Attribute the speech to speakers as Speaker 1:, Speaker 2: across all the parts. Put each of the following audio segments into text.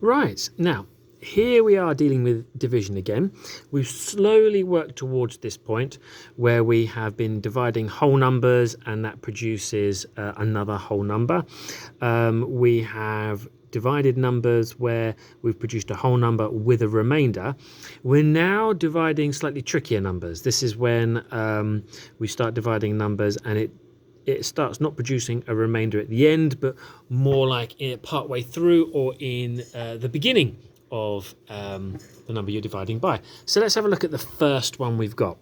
Speaker 1: Right, now here we are dealing with division again. We've slowly worked towards this point where we have been dividing whole numbers and that produces another whole number. We have divided numbers where we've produced a whole number with a remainder. We're now dividing slightly trickier numbers. This is when we start dividing numbers and it starts not producing a remainder at the end, but more like part way through or in the beginning of the number you're dividing by. So let's have a look at the first one we've got.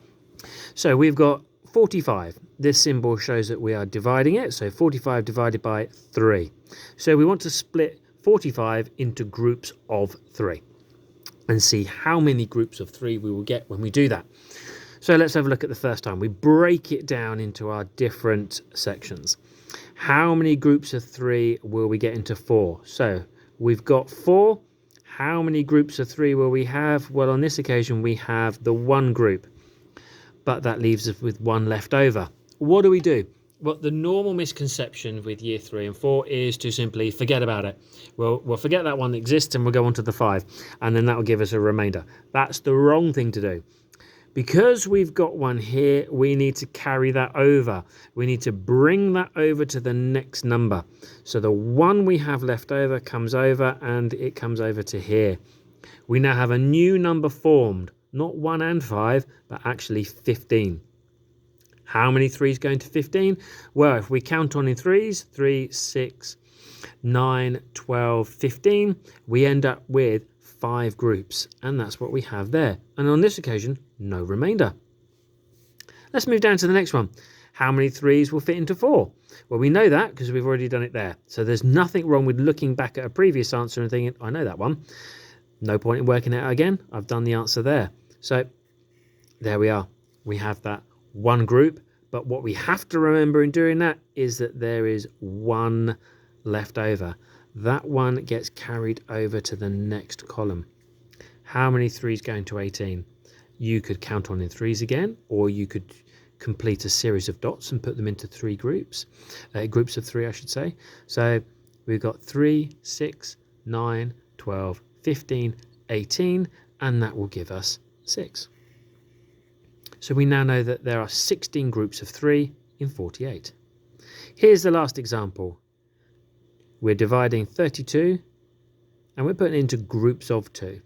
Speaker 1: So we've got 45. This symbol shows that we are dividing it. So 45 divided by 3. So we want to split 45 into groups of 3 and see how many groups of 3 we will get when we do that. So let's have a look at the first time. We break it down into our different sections. How many groups of 3 will we get into 4? So we've got 4. How many groups of 3 will we have? Well, on this occasion, we have the 1 group, but that leaves us with 1 left over. What do? Well, the normal misconception with year 3 and 4 is to simply forget about it. We'll forget that one exists and we'll go on to the 5, and then that will give us a remainder. That's the wrong thing to do. Because we've got 1 here, we need to carry that over. We need to bring that over to the next number. So the 1 we have left over comes over and it comes over to here. We now have a new number formed, not 1 and 5, but actually 15. How many 3's going to 15? Well, if we count on in 3's, 3, 6, 9, 12, 15, we end up with 5 groups, and that's what we have there. And on this occasion, no remainder. Let's move down to the next one. How many 3's will fit into 4? Well, we know that because we've already done it there. So there's nothing wrong with looking back at a previous answer and thinking, I know that one. No point in working it out again. I've done the answer there. So there we are. We have that 1 group, but what we have to remember in doing that is that there is 1 left over. That 1 gets carried over to the next column. How many 3's going to 18? You could count on in 3's again, or you could complete a series of dots and put them into 3 groups. Groups of 3, I should say. So we've got 3, 6, 9, 12, 15, 18, and that will give us 6. So we now know that there are 16 groups of 3 in 48. Here's the last example. We're dividing 32 and we're putting it into groups of 2.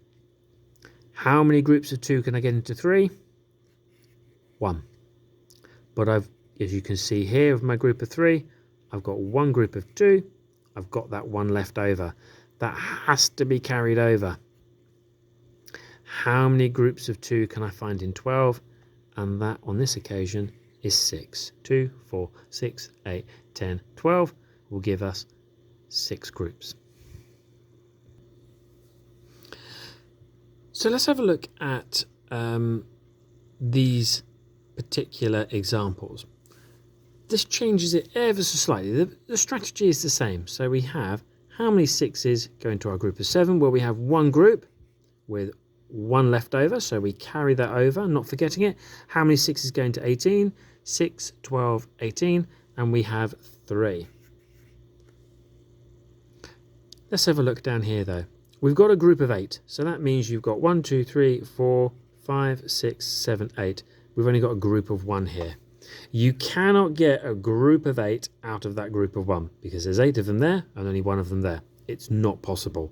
Speaker 1: How many groups of 2 can I get into 3? 1. But as you can see here with my group of 3, I've got 1 group of 2. I've got that 1 left over. That has to be carried over. How many groups of 2 can I find in 12? And that on this occasion is 6. 2, 4, 6, 8, 10, 12 will give us 6 groups. So let's have a look at these particular examples. This changes it ever so slightly. The strategy is the same. So we have how many 6's go into our group of 7? Well, we have 1 group with 1 left over, so we carry that over, not forgetting it. How many 6's go into 18? 6, 12, 18, and we have 3. Let's have a look down here though. We've got a group of 8, so that means you've got 1, 2, 3, 4, 5, 6, 7, 8. We've only got a group of 1 here. You cannot get a group of 8 out of that group of 1 because there's 8 of them there and only 1 of them there. It's not possible.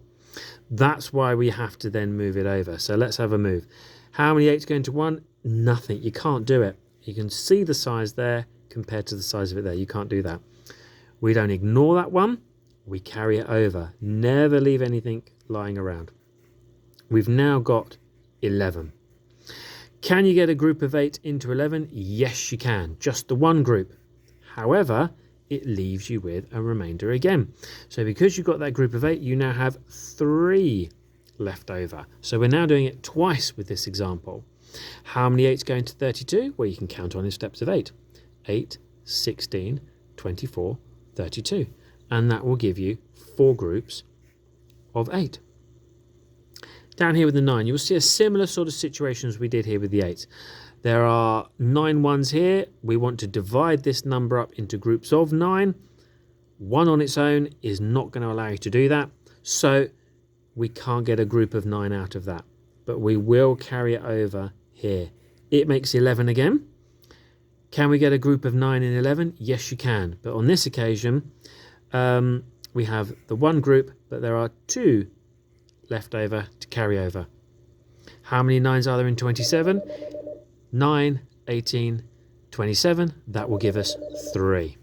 Speaker 1: That's why we have to then move it over. So let's have a move. How many 8's go into 1? Nothing. You can't do it. You can see the size there compared to the size of it there. You can't do that. We don't ignore that 1. We carry it over. Never leave anything lying around. We've now got 11. Can you get a group of 8 into 11? Yes, you can. Just the 1 group. However, it leaves you with a remainder again. So because you've got that group of 8, you now have 3 left over. So we're now doing it twice with this example. How many 8's go into 32? Well, you can count on in steps of 8. 8, 16, 24, 32. And that will give you 4 groups of 8. Down here with the 9, you'll see a similar sort of situation as we did here with the 8. There are 9 ones here. We want to divide this number up into groups of 9. 1 on its own is not going to allow you to do that. So we can't get a group of 9 out of that, but we will carry it over here. It makes 11 again. Can we get a group of 9 and 11? Yes, you can. But on this occasion, we have the one group, but there are 2 left over to carry over. How many 9s are there in 27? 9, 18, 27. That will give us 3.